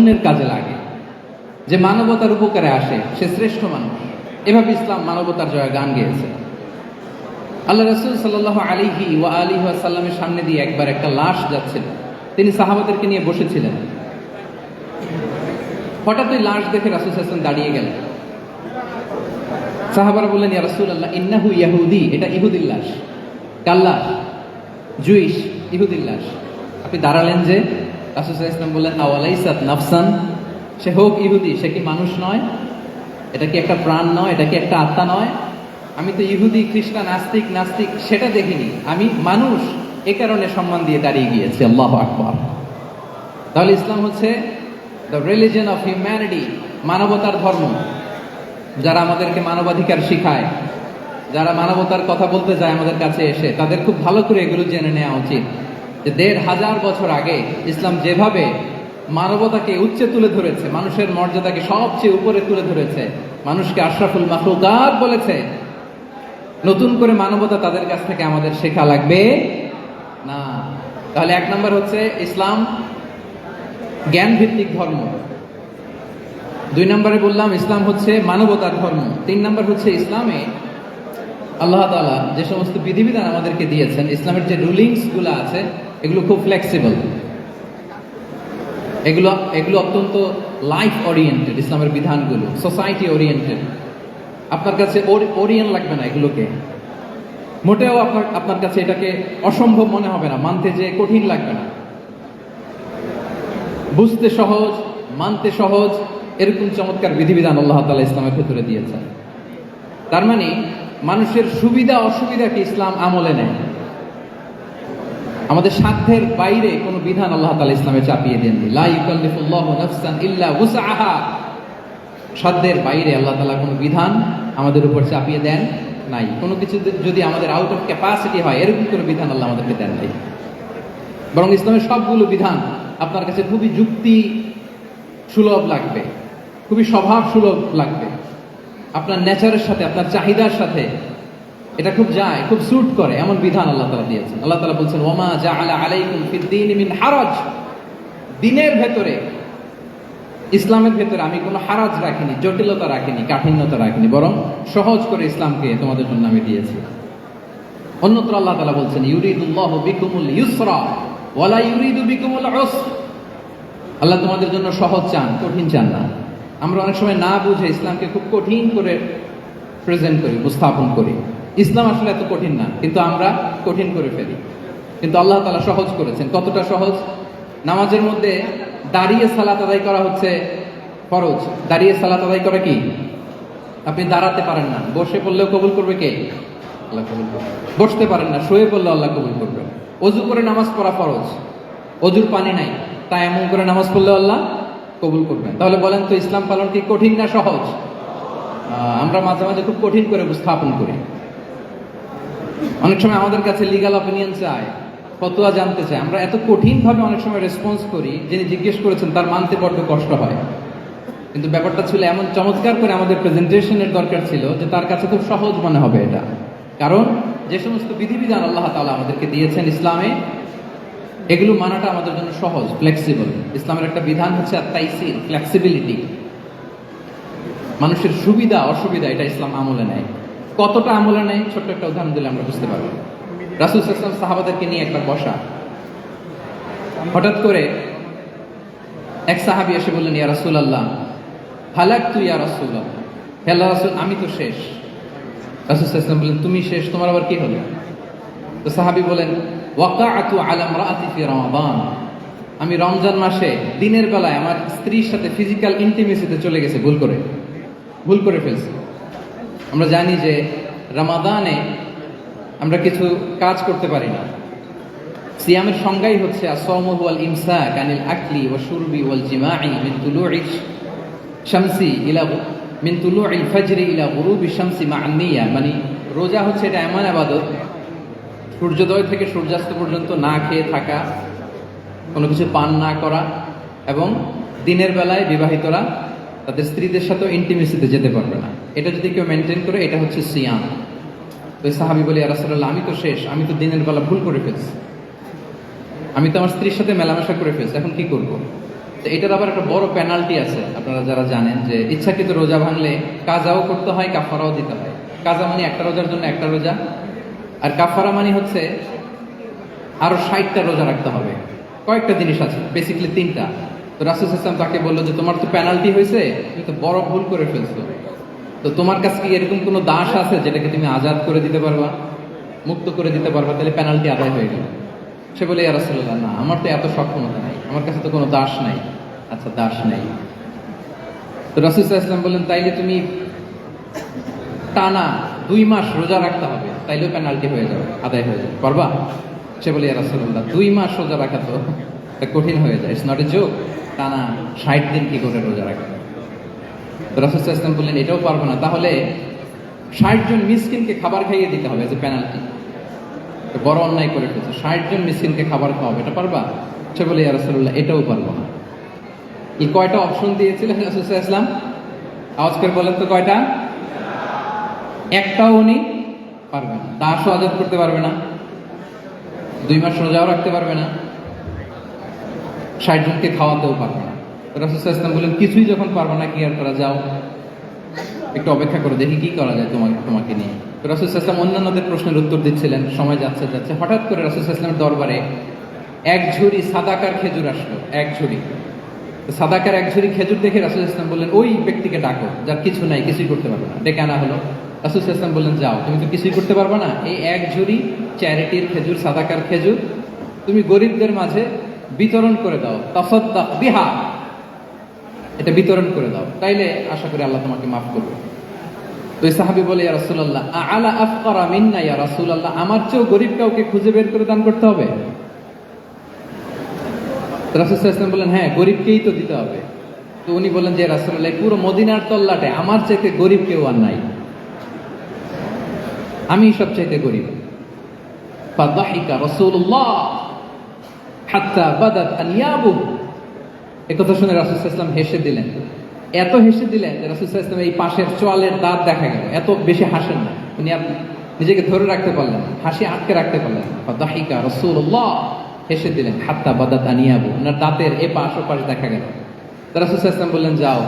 অন্যের কাজে লাগে, যে মানবতার উপকারে আসে, সে শ্রেষ্ঠ মানুষ। এভাবে ইসলাম মানবতার জয় গান গেয়েছে। আল্লাহ রাসূল সাল্লাল্লাহু আলাইহি ওয়া আলিহি ওয়াসাল্লামের সামনে দিয়ে একবার একটা লাশ যাচ্ছিল। তিনি সাহাবাদেরকে নিয়ে বসেছিলেন। হঠাৎ ওই লাশ দেখে রাসূল সাল্লাল্লাহু আলাইহি ওয়াসাল্লাম দাঁড়িয়ে গেলেন। সাহাবারা বললেন, ইয়া রাসূলুল্লাহ, ইন্নাহু ইয়াহুদি, এটা ইহুদির লাশ। কার লাশ? জুইশ, ইহুদির লাশ। আপনি দাঁড়ালেন যে? রাসূল সাল্লাল্লাহু আলাইহি ওয়াসাল্লাম বললেন, আওয়ালাইসাত নাফসান, সে হোক ইহুদি, সে কি মানুষ নয়? এটা কি একটা প্রাণ নয়? এটা কি একটা আত্মা নয়? আমি তো ইহুদি, খ্রিস্টান, নাস্তিক সেটা দেখিনি, আমি মানুষ, এ কারণে সম্মান দিয়ে দাঁড়িয়ে গিয়েছি। আল্লাহু আকবার। তাহলে ইসলাম হচ্ছে দ্য রিলিজিয়ন অফ হিউম্যানিটি, মানবতার ধর্ম। যারা আমাদেরকে মানবাধিকার শিখায়, যারা মানবতার কথা বলতে যায় আমাদের কাছে এসে, তাদের খুব ভালো করে এগুলো জেনে নেওয়া উচিত যে ১৫০০ বছর আগে ইসলাম যেভাবে মানবতাকে উচ্চে তুলে ধরেছে, মানুষের মর্যাদাকে সবচেয়ে উপরে তুলে ধরেছে, মানুষকে আশরাফুল মাখলুকাত বলেছে, নতুন করে মানবতা তাদের কাছ থেকে আমাদের শেখা লাগবে না। তাহলে ১ নম্বর হচ্ছে ইসলাম জ্ঞান ভিত্তিক ধর্ম। ২ নম্বরে বললাম ইসলাম হচ্ছে মানবতার ধর্ম। ৩ নম্বর হচ্ছে ইসলামে আল্লাহ তাআলা যে সমস্ত বিধিবিধান আমাদেরকে দিয়েছেন, ইসলামের যে রুলিংস গুলো আছে, এগুলো খুব ফ্লেক্সিবল, এগুলো অত্যন্ত লাইফ ওরিয়েন্টেড। ইসলামের বিধানগুলো সোসাইটি ওরিয়েন্টেড। আপনার কাছে ওরিয়েন্ট লাগবে না এগুলোকে, মোটেও আপনার কাছে এটাকে অসম্ভব মনে হবে না, মানতে যে কঠিন লাগবে না, বুঝতে সহজ, মানতে সহজ, এরকম চমৎকার বিধিবিধান আল্লাহ তাআলা ইসলামের ভেতরে দিয়েছেন। তার মানে মানুষের সুবিধা অসুবিধাকে ইসলাম আমলে নেয়। আমাদের সাধ্যের বাইরে কোনো বিধান আল্লাহ তাআলা ইসলামে চাপিয়ে দেননি। লা ইউকাল্লিফুল্লাহু নাফসান ইল্লা উসআহা। সাধ্যের বাইরে আল্লাহ তাআলা কোনো বিধান আমাদের উপর চাপিয়ে দেন নাই। কোনো কিছু যদি আমাদের আউট অফ ক্যাপাসিটি হয়, এরকম কোনো বিধান আল্লাহ আমাদেরকে দেন নাই। বরং ইসলামের সবগুলো বিধান আপনার কাছে খুবই যুক্তি সুলভ লাগবে, খুবই স্বভাব সুলভ লাগবে, আপনার নেচারের সাথে, আপনার চাহিদার সাথে এটা খুব যায়, খুব স্যুট করে, এমন বিধান আল্লাহ তাআলা দিয়েছেন। আল্লাহ তাআলা বলছেন, ওয়ামা জাআলা আলাইকুম ফিদ-দীনি মিন হারাজ। দ্বীনের ভেতরে, ইসলামের ভেতরে আমি কোনো হারাজ রাখিনি, জটিলতা রাখিনি, কাঠিন্যতা রাখিনি, বরং সহজ করে ইসলামকে তোমাদের জন্য আমি দিয়েছি। অন্যত্র আল্লাহ তাআলা বলছেন, ইউরিদুল্লাহু বিকুমুল ইউসরা ওয়া লা ইউরিদু বিকুমুল উসর। আল্লাহ তোমাদের জন্য সহজ চান, কঠিন চান না। আমরা অনেক সময় না বুঝে ইসলামকে খুব কঠিন করে প্রেজেন্ট করি, উপস্থাপন করি। ইসলাম আসলে এত কঠিন না, কিন্তু আমরা কঠিন করে ফেলি। কিন্তু আল্লাহ তাআলা সহজ করেছেন। কতটা সহজ? নামাজের মধ্যে দাঁড়িয়ে সালাত আদায় করা হচ্ছে ফরজ। দাঁড়িয়ে সালাত আদায় করা কি? আপনি দাঁড়াতে পারেন না, বসে পড়লেও কবুল করবে কে? আল্লাহ কবুল করবে। বসতে পারেন না, শুয়ে পড়লেও আল্লাহ কবুল করবে। ওযু করে নামাজ পড়া ফরজ, ওযুর পানি নাই, তাই এমন করে নামাজ পড়লেও আল্লাহ কবুল করবেন। তাহলে বলেন তো, ইসলাম পালন কি কঠিন না সহজ? আমরা মাঝে মাঝে খুব কঠিন করে উপস্থাপন করি। অনেক সময় আমাদের কাছে লিগ্যাল অপিনিয়ন চায়, ফতোয়া জানতে চায়, আমরা এত কঠিন ভাবে অনেক সময় রেসপন্স করি, যিনি জিজ্ঞেস করেছেন তার মানতে বড্ড কষ্ট হয়। কিন্তু ব্যাপারটা ছিল এমন চমৎকার করে আমাদের প্রেজেন্টেশনের দরকার ছিল যে তার কাছে খুব সহজ মনে হবে এটা। কারণ যে সমস্ত বিধিবিধান আল্লাহ তাআলা আমাদেরকে দিয়েছেন ইসলামে, এগুলো মানাটা আমাদের জন্য সহজ, ফ্লেক্সিবল। ইসলামের একটা বিধান হচ্ছে আত-তাইসির, ফ্লেক্সিবিলিটি। মানুষের সুবিধা অসুবিধা এটা ইসলাম আমলে নেয়। কতটা আমলে নেয়, ছোট্ট একটা উদাহরণ দিলে আমরা বুঝতে পারবো। রাসূল সাল্লাল্লাহু আলাইহি ওয়াসাল্লাম সাহাবাদেরকে নিয়ে একবার বসা, হঠাৎ করে এক সাহাবী এসে বললেন, ইয়া রাসূলুল্লাহ, হালাকতু ইয়া রাসূলুল্লাহ, হে আল্লাহর রাসূল, আমি তো শেষ। রাসূল সাল্লাল্লাহু আলাইহি ওয়াসাল্লাম বললেন, তুমি শেষ, তোমার আবার কি হলো? তো সাহাবী বলেন, ওয়াকাআতু আলা ইমরাআতি ফি রমাদান, আমি রমজান মাসে দিনের বেলায় আমার স্ত্রীর সাথে ফিজিক্যাল ইন্টিমেসিতে চলে গেছে, ভুল করে ফেলছি। আমরা জানি যে রমাদানে আমরা কিছু কাজ করতে পারি না। সিয়ামের সংজ্ঞাই হচ্ছে আসওমু ওয়াল ইমসাক আনিল আকলি ওয়া শুরবি ওয়াল জিমাই মিন তুলুইশ শামসি ইলা মিন তুলুইল ফাজরি ইলা গুরুবি শামসি মা নিয়া। মানে রোজা হচ্ছে এটা এমন ইবাদত, সূর্যোদয় থেকে সূর্যাস্ত পর্যন্ত না খেয়ে থাকা, কোনো কিছু পান না করা, এবং দিনের বেলায় বিবাহিতরা তাদের স্ত্রীদের সাথে ইন্টিমেসিতে যেতে পারবে না। এটা যদি কেউ মেনটেন করে, এটা হচ্ছে সিয়াম। তো সাহাবী বলে, ইয়া রাসূলুল্লাহ, আমি তো শেষ, আমি তো দিনের বেলা ভুল করে ফেলছি, আমি তো আমার স্ত্রীর সাথে মেলামেশা করে ফেলছি, এখন কি করব? তো এটার আবার একটা বড় পেনাল্টি আছে, আপনারা যারা জানেন যে ইচ্ছাকৃত রোজা ভাঙলে কাজাও করতে হয়, কাফারাও দিতে হয়। কাজা মানে একটা রোজার জন্য একটা রোজা, আর কাফারা মানে হচ্ছে আরো 60টা রোজা রাখতে হবে। কয়েকটা জিনিস আছে, বেসিক্যালি 3টা। তো রাসূল সাল্লাল্লাহু আলাইহি ওয়াসাল্লাম তাকে বললো যে তোমার তো পেনাল্টি হয়েছে, তুমি তো বড় ভুল করে ফেলছো, তো তোমার কাছে কি এরকম কোনো দাস আছে যেটাকে তুমি আজাদ করে দিতে পারবা, মুক্ত করে দিতে পারবা, তাহলে পেনাল্টি আদায় হয়ে গেল। সে বলে, ইয়া রাসূলুল্লাহ, না, আমার তো এত সক্ষমতা নাই, আমার কাছে তো কোনো দাস নাই। আচ্ছা, দাস নাই। তো রাসূল সাল্লাল্লাহু আলাইহি ওয়াসাল্লাম বললেন, তাইলে তুমি টানা 2 মাস রোজা রাখতে হবে, তাইলেও পেনাল্টি হয়ে যাবে, আদায় হয়ে যাবে, পারবা? সে বলে, ইয়া রাসূলুল্লাহ, 2 মাস রোজা রাখা তো কঠিন হয়ে যায়, ইটস নট এ জোক। টানা 60 দিন কি করে রোজা রাখা? তো রাসূল সাল্লাল্লাহু আলাইহি ওয়াসাল্লাম বললেন, এটাও পারবো না, তাহলে 60 জন মিসকিনকে খাবার খাইয়ে দিতে হবে যে পেনাল্টি। বড় অন্যায় করে ফেলছে, 60 জন মিসকিনকে খাবার খাওয়াবে, এটা পারবা? সে বলে, ইয়া রাসূলুল্লাহ, এটাও পারবো না। এই কয়টা অপশন দিয়েছিলেন রাসূল সাল্লাল্লাহু আলাইহি ওয়াসাল্লাম? আওয়াজ করে বলেন তো কয়টা? একটাও উনি পারবে না। দাসও আজাদ করতে পারবে না, 2 মাস রোজাও রাখতে পারবে না, 60 জনকে খাওয়াতেও পারবে না। রাসূল সাল্লাল্লাহু আলাইহি ওয়াসাল্লাম বললেন, কিছুই যখন পারবে না, কি আর করা, যাও একটু অপেক্ষা করে দেখি কি করা যায় তোমাকে নিয়ে। তো রাসূল সাল্লাল্লাহু আলাইহি ওয়াসাল্লাম অন্যান্যদের প্রশ্নের উত্তর দিচ্ছিলেন, সময় যাচ্ছে যাচ্ছে, হঠাৎ করে রাসূল সাল্লাল্লাহু আলাইহি ওয়াসাল্লামের দরবারে 1 ঝুড়ি সাদাকার খেজুর আসলো, 1 ঝুড়ি। তো সাদাকার 1 ঝুড়ি খেজুর দেখে রাসূল সাল্লাল্লাহু আলাইহি ওয়াসাল্লাম বললেন, ওই ব্যক্তিকে ডাকো যার কিছু নাই, কিছুই করতে পারবে না। ডেকে আনা হলো। রাসূল সাল্লাল্লাহু আলাইহি ওয়াসাল্লাম বললেন, যাও, তুমি তো কিছুই করতে পারবে না, এই 1 ঝুড়ি চ্যারিটির খেজুর, সাদাকার খেজুর তুমি গরিবদের মাঝে বিতরণ করে দাও, তাসাদ্দাক বিহা, এটা বিতরণ করে দাও, তাইলে আশা করি আল্লাহ তোমাকে মাফ করবে। তো এই সাহাবী বলে, ইয়া রাসূলুল্লাহ, আলা আফকারা মিন্না ইয়া রাসূলুল্লাহ, আমার চেয়েও গরিব কাউকে খুঁজে বের করে দান করতে হবে? রাসূল সাল্লাল্লাহু আলাইহি ওয়াসাল্লাম বললেন, হ্যাঁ, গরিবকেই তো দিতে হবে। তো উনি বললেন যে, রাসূলুল্লাহ, পুরো মদিনার তল্লাটে আমার চাইতে গরিব কেউ আর নাই, আমি সবচাইতে গরিব। ফাদাহিকা রাসূলুল্লাহ হাত্তা বাদাত আনিয়াবু। এই কথা শুনে রাসূল সাল্লাল্লাহু আলাইহি ওয়াসাল্লাম হেসে দিলেন, এত হেসে দিলেন যে রাসূল সাল্লাল্লাহু আলাইহি ওয়াসাল্লাম এই পাশের চোয়ালের দাঁত দেখা গেল, এত বেশি হাসেন না উনি, নিজেকে ধরে রাখতে পারলেন, হাসি আটকে রাখতে পারলেন। ফাদাহিকা রাসূলুল্লাহ, হেসে দিলেন, হাত্তা বাদাত আনিয়াবু, ওনার দাঁতের এপাশ ওপাশ দেখা গেল। রাসূল সাল্লাল্লাহু আলাইহি ওয়াসাল্লাম বললেন, যাও,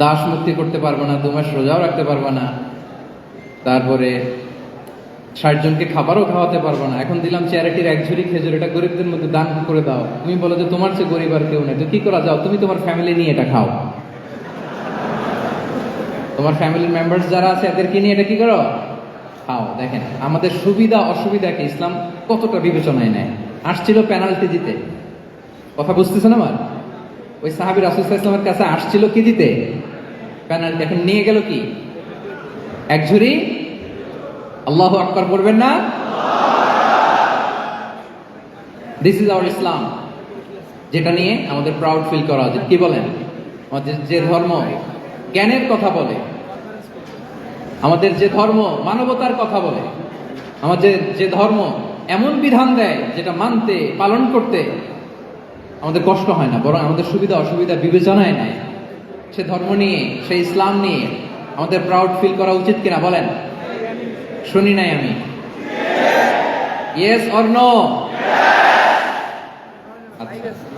দাস মুক্তি করতে পারবো না, 2 মাস রোজাও রাখতে পারবো না, তারপরে 60 জনকে খাবারও খাওয়াতে পারবো না, এখন দিলাম চ্যারিটির 1 ঝুড়ি খেজুর, এটা গরিবদের মধ্যে দান করে দাও। তুমি বলো যে তোমার চেয়ে গরিব আর কেউ নেই, তো কি করা, যাও, তুমি তোমার ফ্যামিলি নিয়ে এটা খাও, তোমার ফ্যামিলির মেম্বার্স যারা আছে এদেরকে নিয়ে এটা কি করো, খাও। দেখেন আমাদের সুবিধা অসুবিধাকে ইসলাম কতটা বিবেচনায় নেয়। আসছিল পেনাল্টি দিতে, কথা বুঝতেছেন আমার? ওই সাহাবী রাসূল সাল্লাল্লাহু আলাইহি ওয়াসাল্লামের কাছে আসছিল কি দিতে, পেনাল্টি, এখন নিয়ে গেল কি, 1 ঝুড়ি। আল্লাহু আকবার করবেন না? দিস ইজ আওয়ার ইসলাম, যেটা নিয়ে আমাদের প্রাউড ফিল করা উচিত। কি বলেন? আমাদের যে ধর্ম জ্ঞানের কথা বলে, আমাদের যে ধর্ম মানবতার কথা বলে, আমাদের যে ধর্ম এমন বিধান দেয় যেটা মানতে পালন করতে আমাদের কষ্ট হয় না, বরং আমাদের সুবিধা অসুবিধা বিবেচনায় নেয়, সে ধর্ম নিয়ে, সেই ইসলাম নিয়ে আমাদের প্রাউড ফিল করা উচিত কিনা বলেন? শুনি নাই আমি, ইয়েস অর নো?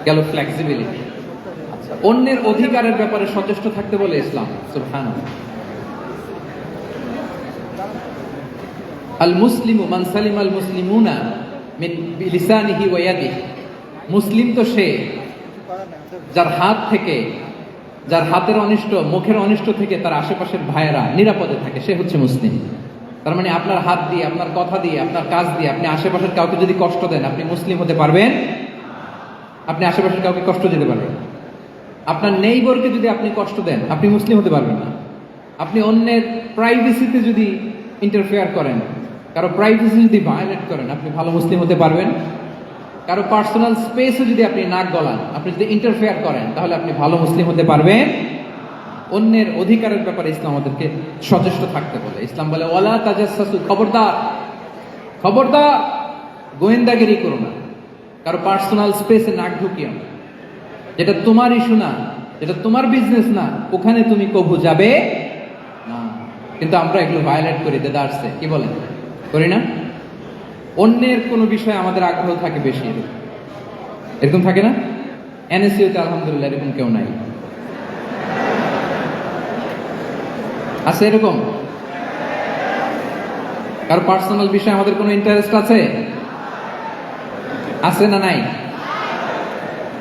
গেল ফ্লেক্সিবিলিটি। আচ্ছা, অন্যের অধিকারের ব্যাপারে সচেষ্ট থাকতে বলে ইসলাম। সুবহানাল্লাহ। আল মুসলিমু মান সালিমাল মুসলিমুনা মিন বিলিসানিহি ওয়া ইয়াদিহি। মুসলিম তো সে যার হাত থেকে, যার হাতের অনিষ্ট, মুখের অনিষ্ট থেকে তার আশেপাশের ভাইয়েরা নিরাপদে থাকে, সে হচ্ছে মুসলিম। তার মানে আপনার হাত দিয়ে, আপনার কথা দিয়ে, আপনার কাজ দিয়ে আপনি আশেপাশের কাউকে যদি কষ্ট দেন, আপনি মুসলিম হতে পারবেন? আপনি আশেপাশের কাউকে কষ্ট দিতে পারবেন? আপনার নেইবরকে যদি আপনি কষ্ট দেন, আপনি মুসলিম হতে পারবেন না। আপনি অন্যের প্রাইভেসিতে যদি ইন্টারফেয়ার করেন, কারো প্রাইভেসি যদি ভায়োলেট করেন, আপনি ভালো মুসলিম হতে পারবেন? কারো পার্সোনাল স্পেসে যদি আপনি নাক গলান, আপনি যদি ইন্টারফেয়ার করেন, তাহলে আপনি ভালো মুসলিম হতে পারবেন? অন্যের অধিকারের ব্যাপারে ইসলাম আমাদেরকে সচেষ্ট থাকতে বলে। ইসলাম বলে, ওয়ালা তাজাসসু, খবরদার, খবরদার, গোয়েন্দাগিরি করো না, কারো পার্সোনাল স্পেসে নাক ঢুকিও না, যেটা তোমার ইস্যু না, যেটা তোমার বিজনেস না, ওখানে তুমি কবু যাবে না। কিন্তু আমরা এগুলো ভায়োলেট করি, দেদারসে, কি বলেন, করি না? অন্যের কোনো বিষয়ে আমাদের আগ্রহ থাকে বেশি, এরকম থাকে না? এনএসইউতে আলহামদুলিল্লাহ এরকম কেউ নাই? আছে এরকম? কারো পার্সোনাল বিষয়ে আমাদের কোনো ইন্টারেস্ট আছে? আছে না নাই?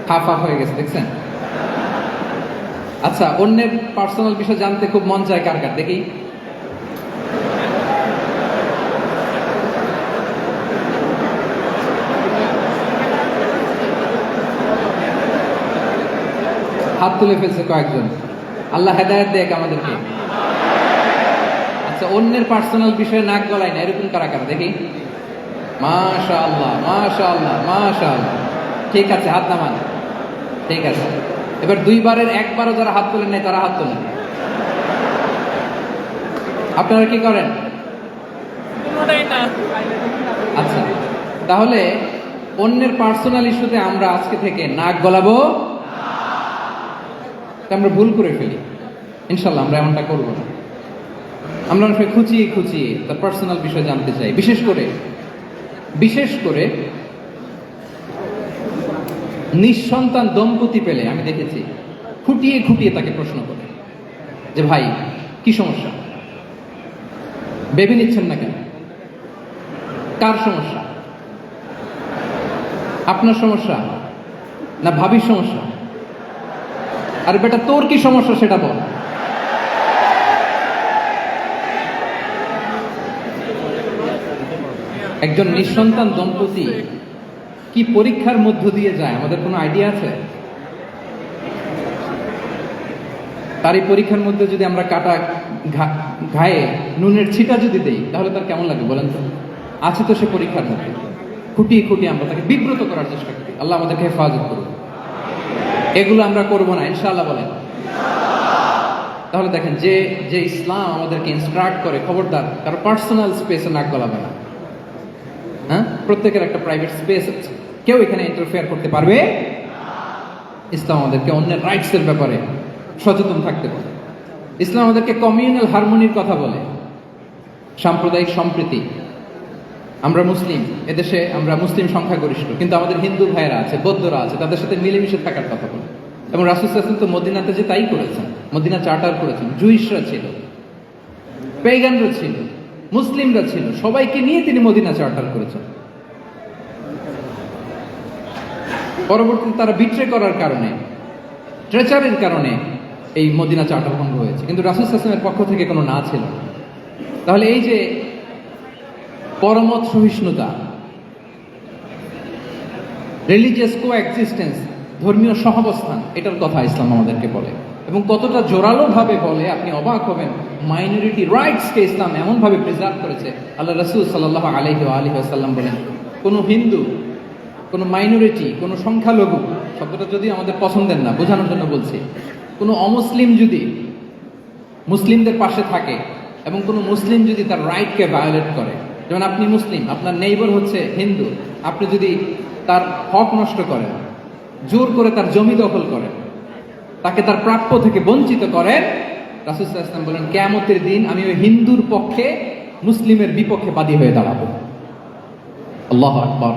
হাফ হাফ হয়ে গেছে, দেখছেন? আচ্ছা, অন্যের পার্সোনাল বিষয় জানতে খুব মন চায় কার কার, দেখি। হাত তুলে ফেলছে কয়েকজন। আল্লাহ হেদায়েত দেখ আমাদেরকে। আচ্ছা, অন্যের পার্সোনাল বিষয়ে নাক গলায় না, এরকম কারা কারা, দেখি। মাশাআল্লাহ, মাশাআল্লাহ, মাশাআল্লাহ। ঠিক আছে, হাত নামান। ঠিক আছে, এবার দুইবারের একবারও যারা হাত তোলেন নাই তারা হাত তোলেন। আপনারা কি করেন? আচ্ছা, তাহলে অন্যের পার্সোনাল ইস্যুতে আমরা আজকে থেকে নাক গলাবো, আমরা ভুল করে ফেলি। ইনশাল্লাহ আমরা এমনটা করবো না। আমরা অনেক খুঁচিয়ে খুঁচিয়ে তার পার্সোনাল বিষয় জানতে চাই। বিশেষ করে নিঃসন্তান দম্পতি পেলে আমি দেখেছি খুঁটিয়ে খুঁটিয়ে তাকে প্রশ্ন করে যে ভাই কি সমস্যা, বেবি নিচ্ছেন না কেন, কার সমস্যা, আপনার সমস্যা না ভাবির সমস্যা, আর বেটা তোর কি সমস্যা সেটা বল। একজন নিঃসন্তান দম্পতি কি পরীক্ষার মধ্য দিয়ে যায় আমাদের কোনো আইডিয়া আছে? তার এই পরীক্ষার মধ্যে যদি আমরা কাটা ঘায়ে নুনের ছিটা যদি দেই তাহলে তার কেমন লাগে বলেন তো? আছে তো সে পরীক্ষার মধ্যে, খুঁটিয়ে খুঁটিয়ে আমরা তাকে বিব্রত করার চেষ্টা করি। আল্লাহ আমাদেরকে হেফাজত করুন। এগুলো আমরা করবো না, ইনশাআল্লাহ বলেন। তাহলে দেখেন, যে ইসলাম আমাদেরকে ইনস্ট্রাক্ট করে, খবরদার কারো পার্সোনাল স্পেসে নাক গলাবে না। হ্যাঁ, প্রত্যেকের একটা প্রাইভেট স্পেস আছে, কেউ এখানে ইন্টারফেয়ার করতে পারবে। ইসলাম আমাদেরকে অন্যের রাইটসের ব্যাপারে সচেতন থাকতে বলে। ইসলাম আমাদেরকে কমিউনাল হারমোনির কথা বলে, সাম্প্রদায়িক সম্প্রীতি। আমরা মুসলিম, এদেশে আমরা মুসলিম সংখ্যাগরিষ্ঠ, কিন্তু আমাদের হিন্দু ভাইয়েরা আছে, বৌদ্ধরা আছে, তাদের সাথে মিলেমিশে থাকার কথা বলে। এবং রাসূল সাল্লাল্লাহু আলাইহি ওয়াসাল্লাম তো মদিনাতে যে তাই করেছেন, মদিনা চার্টার করেছেন। জুইশরা ছিল, পেগানরা ছিল, মুসলিমরা ছিল, সবাইকে নিয়ে তিনি মদিনা চার্টার করেছেন। পরবর্তীতে তারা বিট্রে করার কারণে, ট্রেচারের কারণে এই মদিনা চার্টার ভঙ্গ হয়েছে, কিন্তু রাসূল সাল্লাল্লাহু আলাইহি ওয়াসাল্লামের পক্ষ থেকে কোনো না ছিল। তাহলে এই যে পরমত সহিষ্ণুতা, রিলিজিয়াস কোএক্সিস্টেন্স, ধর্মীয় সহাবস্থান, এটার কথা ইসলাম আমাদেরকে বলে। এবং কতটা জোরালো ভাবে বলে আপনি অবাক হবেন। মাইনরিটি রাইটসকে ইসলাম এমন ভাবে প্রিজার্ভ করেছে। আল্লাহ রাসূল সাল্লাল্লাহু আলাইহি ওয়াসাল্লাম বলেন, কোনো হিন্দু, কোনো মাইনরিটি, কোনো সংখ্যালঘু, শব্দটা যদি আমাদের পছন্দের না, বোঝানোর জন্য বলছি, কোনো অমুসলিম যদি মুসলিমদের পাশে থাকে এবং কোনো মুসলিম যদি তার রাইটকে ভায়োলেট করে, যেমন আপনি মুসলিম, আপনার নেইবার হচ্ছে হিন্দু, আপনি যদি তার হক নষ্ট করেন, জোর করে তার জমি দখল করেন, তাকে তার প্রাপ্য থেকে বঞ্চিত করেন, রাসূল সাল্লাল্লাহু আলাইহি ওয়াসাল্লাম বলেন কিয়ামতের দিন আমি ওই হিন্দুর পক্ষে মুসলিমের বিপক্ষে বাদী হয়ে দাঁড়াবো। আল্লাহু আকবার।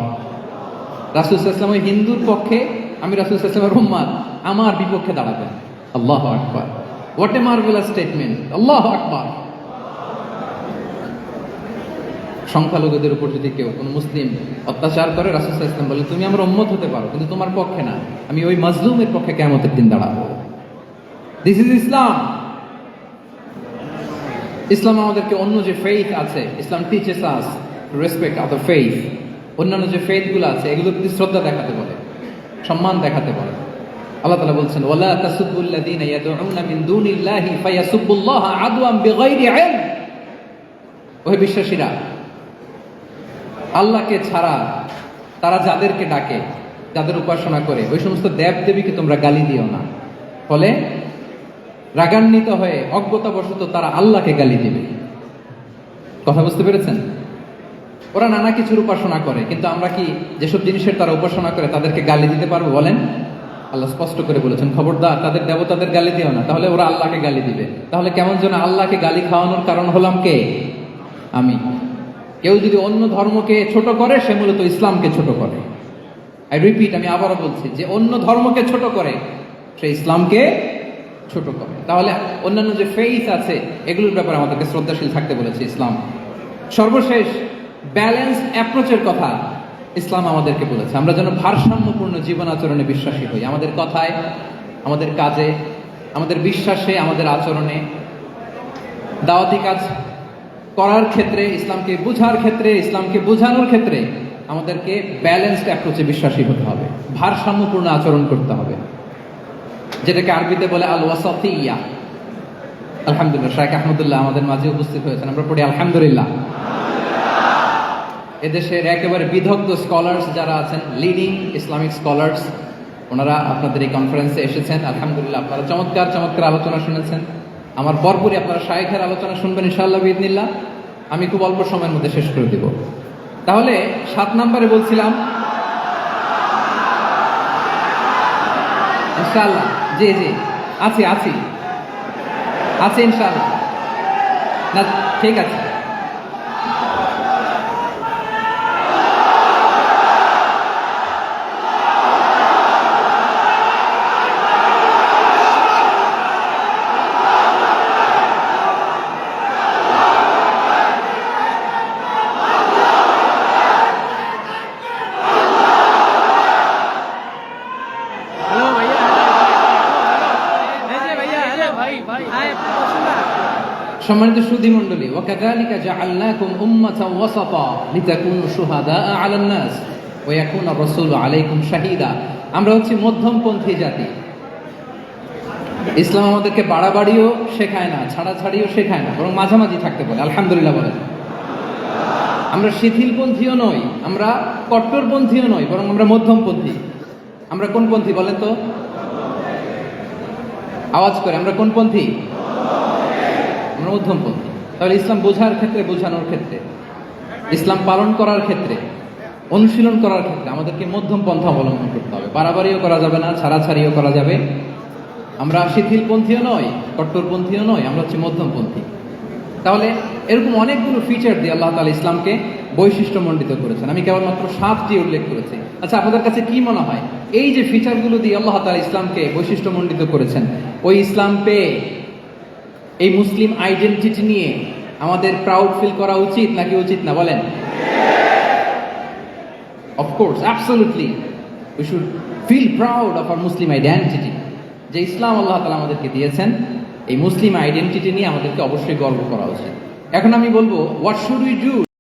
রাসূল সাল্লাল্লাহু আলাইহি ওয়াসাল্লাম ওই হিন্দুর পক্ষে, আমি রাসূল সাল্লাল্লাহু আলাইহি ওয়াসাল্লামের উম্মত, আমার বিপক্ষে দাঁড়াবেন। আল্লাহু আকবার। What a marvellous statement. আল্লাহু আকবার। সংখ্যালঘুদের উপর যদি কেউ কোনো মুসলিম অত্যাচার করে, রাসূল সাল্লাল্লাহু আলাইহি ওয়াসাল্লাম বলেন তুমি আমার উম্মত হতে পারো, কিন্তু তোমার পক্ষে না, আমি ওই মাজলুমের পক্ষে কিয়ামতের দিন দাঁড়াবো। দিস ইজ ইসলাম। ইসলাম আমাদেরকে অন্য যে ফেইথ আছে, Islam teaches us to respect other faith. অন্যান্য যে ফেইথ গুলো আছে এগুলোর প্রতি শ্রদ্ধা দেখাতে বলে, সম্মান দেখাতে বলে। আল্লাহ তাআলা বলছেন ওয়ালা তাসুবুল্লাযীনা ইয়াদউনা মিন দুনিল্লাহি ফায়াসুবুল্লাহা আদওয়ান বিগাইরি ইলম। ওহে বিশ্বাসীরা, আল্লাহকে ছাড়া তারা যাদেরকে ডাকে, যাদের উপাসনা করে, ওই সমস্ত দেব দেবীকে তোমরা গালি দিও না। ফলে রাগান্বিত হয়ে অজ্ঞতাবশত তারা আল্লাহকে গালি দিবে। কথা বুঝতে পেরেছেন? ওরা নানা কিছুর উপাসনা করে, কিন্তু আমরা কি যেসব জিনিসের তারা উপাসনা করে তাদেরকে গালি দিতে পারবো বলেন? আল্লাহ স্পষ্ট করে বলেছেন খবরদার তাদের দেবতাদের গালি দিও না, তাহলে ওরা আল্লাহকে গালি দিবে। তাহলে কেমন যেন আল্লাহকে গালি খাওয়ানোর কারণ হলাম কে? আমি। কেউ যদি অন্য ধর্মকে ছোট করে সে মূলত ইসলামকে ছোট করে। আই রিপিট, আমি আবারও বলছি, যে অন্য ধর্মকে ছোট করে সে ইসলামকে ছোট করে। তাহলে অন্যান্য যে ফেইথ আছে এগুলোর ব্যাপারে আমাদেরকে শ্রদ্ধাশীল থাকতে বলেছে ইসলাম। সর্বশেষ ব্যালেন্স অ্যাপ্রোচের কথা ইসলাম আমাদেরকে বলেছে, আমরা যেন ভারসাম্যপূর্ণ জীবন আচরণে বিশ্বাসী হই, আমাদের কথায়, আমাদের কাজে, আমাদের বিশ্বাসে, আমাদের আচরণে। দাওয়াতি কাজ করার ক্ষেত্রে, ইসলামকে বুঝার ক্ষেত্রে, ইসলামকে বোঝানোর ক্ষেত্রে আমাদেরকে ব্যালেন্সড অ্যাপ্রোচে বিশ্বাসী হতে হবে, ভারসাম্যপূর্ণ আচরণ করতে হবে, যেটাকে আরবিতে বলে আল ওয়াসাতিয়া। আলহামদুলিল্লাহ, শাইখ আহমদুল্লাহ আমাদের মাঝে উপস্থিত হয়েছেন, আমরা পড়ি আলহামদুলিল্লাহ। এদেশের একেবারে বিদগ্ধ স্কলার্স যারা আছেন, লিডিং ইসলামিক স্কলার্স, ওনারা আপনাদের এই কনফারেন্সে এসেছেন। আলহামদুলিল্লাহ, আপনারা চমৎকার চমৎকার আলোচনা শুনেছেন। আমার পরপরই আপনারা শাইখের আলোচনা শুনবেন ইনশাআল্লাহ বিইذনিল্লাহ। আমি খুব অল্প সময়ের মধ্যে শেষ করে দিব। তাহলে 7 নম্বরে বলছিলাম ইনশাআল্লাহ। জি জি, আছি আছি আছি ইনশাআল্লাহ। না, ঠিক আছে। সম্মানিত সুধী মণ্ডলী, ওয়াকাযালিকা জাআলনাকুম উম্মাতান ওয়াসাতা লিতাকুনু শুহাদাআ আলান নাস ওয়া ইয়াকুনা রাসূলু আলাইকুম শাহীদা। আমরা হচ্ছে মধ্যমপন্থী জাতি। ইসলাম আমাদেরকে বাড়াবাড়িও শেখায় না, ছাড়াছাড়িও শেখায় না, বরং মাঝামাঝি থাকতে বলে। আলহামদুলিল্লাহ বলেন। আমরা শিথিলপন্থীও নই, আমরা কট্টরপন্থীও নই, বরং আমরা মধ্যমপন্থী। আমরা কোন পন্থী বলেন তো? আওয়াজ করে, আমরা কোন পন্থী? আমরা মধ্যমপন্থী। তাহলে ইসলাম বোঝার ক্ষেত্রে, বোঝানোর ক্ষেত্রে, ইসলাম পালন করার ক্ষেত্রে, অনুশীলন করার ক্ষেত্রে আমাদেরকে মধ্যম পন্থা অবলম্বন করতে হবে। বাড়াবাড়িও করা যাবে না, ছাড়াছাড়িও করা যাবে। আমরা শিথিলপন্থীও নয়, কট্টরপন্থীও নয়, আমরা হচ্ছে মধ্যমপন্থী। তাহলে এরকম অনেকগুলো ফিচার দিয়ে আল্লাহ তাআলা ইসলামকে বৈশিষ্ট্যমণ্ডিত করেছেন। আমি কেবলমাত্র 7টি উল্লেখ করেছি। আচ্ছা, আপনাদের কাছে কি মনে হয়, এই যে ফিচারগুলো দিয়ে আল্লাহ তাআলা ইসলামকে বৈশিষ্ট্যমণ্ডিত করেছেন, ওই ইসলাম পেয়ে, এই মুসলিম আইডেন্টিটি নিয়ে আমাদের প্রাউড ফিল করা উচিত নাকি উচিত না? বলেন। Of course, absolutely, we should feel proud of our Muslim identity. যে ইসলাম আল্লাহ তাআলা আমাদেরকে দিয়েছেন, এই মুসলিম আইডেন্টিটি নিয়ে আমাদেরকে অবশ্যই গর্ব করা উচিত। এখন আমি বলবো, হোয়াট শুড উই ডু